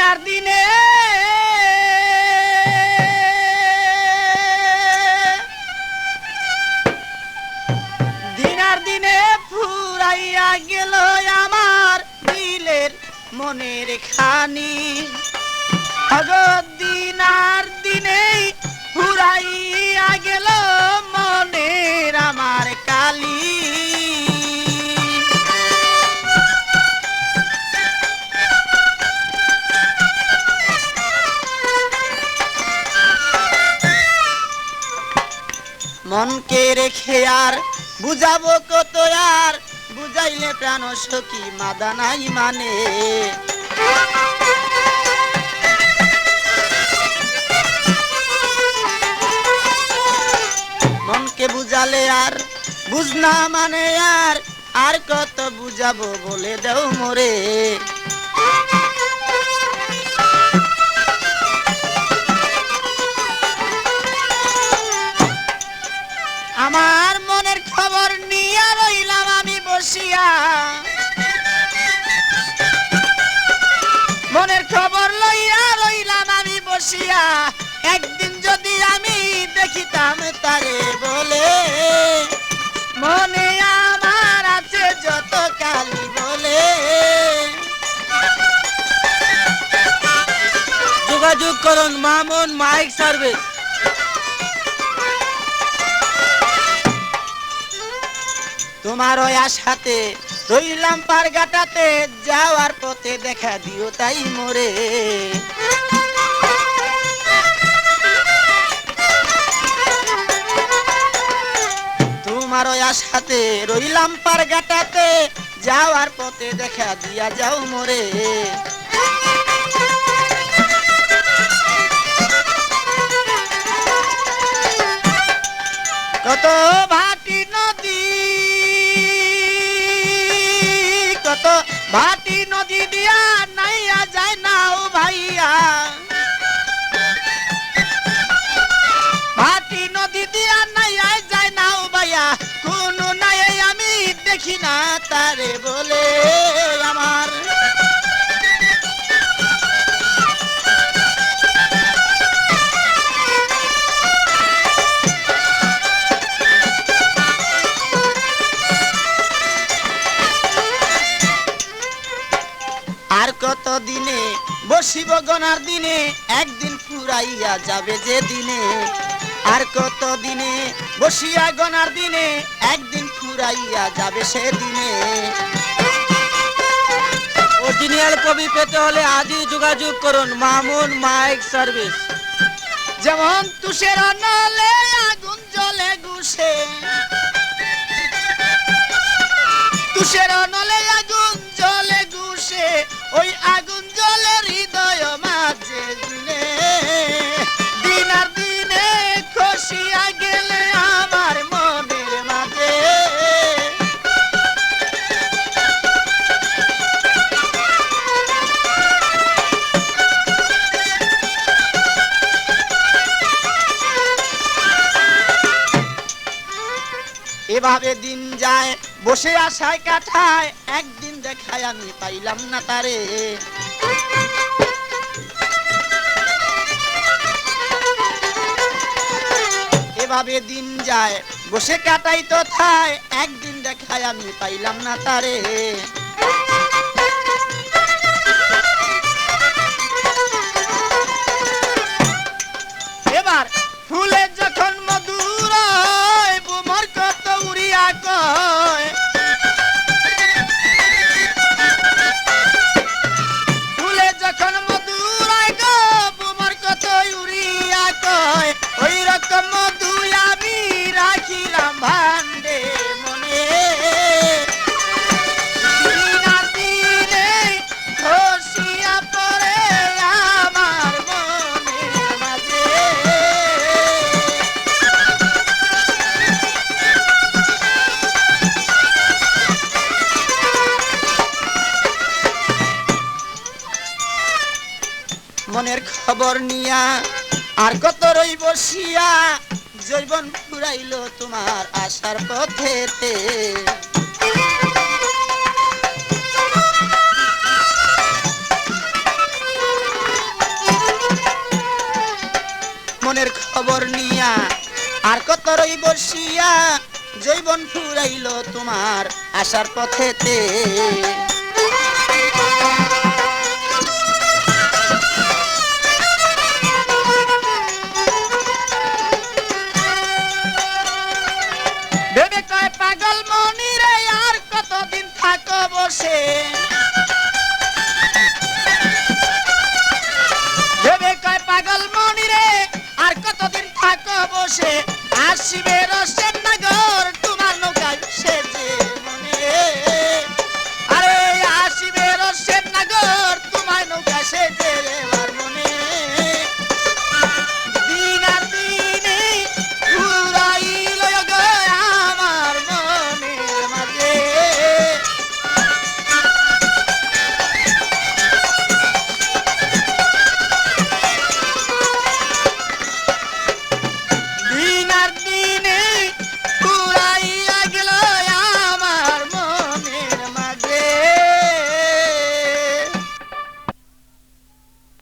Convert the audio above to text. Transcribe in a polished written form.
আর দিনে ফুরাইয়া গেল আমার দিলের মনের খানি দিন আর দিনেই ফুরাইয়া গেল মনের আমার কালি মনকে রেখে আর বুঝাবো কত আর বুঝাইলে প্রাণ সখী মাদা নাই মানে মনকে বুঝালে আর বুঝনা মানে আর কত বুঝাবো বলে দেও মোরে আমার মনের খবর নিয়ে রইলাম আমি বসিয়া মনের খবর লইয়া রইলাম আমি বসিয়া একদিন যদি আমি দেখিতাম তারে বলে মনে আমার আছে যত কালি বলে যোগাযোগ করুন মামুন মাইক সার্ভিস তোমার ওই আশাতে রইলাম পারগাটাতে যাওয়ার পথে দেখা দিও তাই মোরে তোমার ওই আশাতে রইলাম পারগাটাতে যাওয়ার পথে দেখা দিয়া যাও মোরে কত ভাটি নদী কত ভাটি নদী দিয়া নাইয়া যায় নাও ভাইয়া ভাটি নদী দিয়া নাইয়া যায় নাও ভাইয়া কোনো নাই আমি দেখি না তারে বলে আমার আর কত দিনে বসিব গনার দিনে একদিন ফুরাইয়া যাবে যে দিনে আর কত দিনে বসিয়া গনার দিনে একদিন ফুরাইয়া যাবে সে দিনে অরিজিনাল কপি পেতে হলে আজই যোগাযোগ করুন মামুন মাইক সার্ভিস যেমন তুষের নলে আগুন জ্বলে গুছে তুষের নলে আগুন জ্বলে গুছে ওই আগুন জ্বলে হৃদয় মাঝে দিনে দিন আর দিনে খসিয়া গেলে আমার মনের মাঝে এভাবে দিন যায় বসে আশায় কাটায় একদিন দেখায় আমি পাইলাম না তারে এভাবে দিন যায় বসে কাটাই তো থায় একদিন দেখায় আমি পাইলাম না তারে এবার ফুলে যখন মধুর বুমর কত উড়িয়া কয় ফুলে যখন মধুর গো বুমর কত উড়িয়া কয় ওই রকম মধু আমি রাখিলাম ভান্ডে মনে দিনে খসিয়া পড়ে আমার মনের মাঝে মনের খবর নিয়া আর কত রই বসিয়া জৈবন ফুরাইল তোমার আশার পথেতে মনের খবর নিয়া আর কত রই বসিয়া জৈবন ফুরাইল তোমার আসার পথেতে ভেবে কয় পাগল মনি রে আর কতদিন থাকো বসে ভেবে কয় পাগল মনি রে আর কতদিন থাকো বসে আসিবে রসের নগর তোমার নৌকায় সেজে মনে আরে আসিবে রসের নগর তোমার নৌকা সেজে রে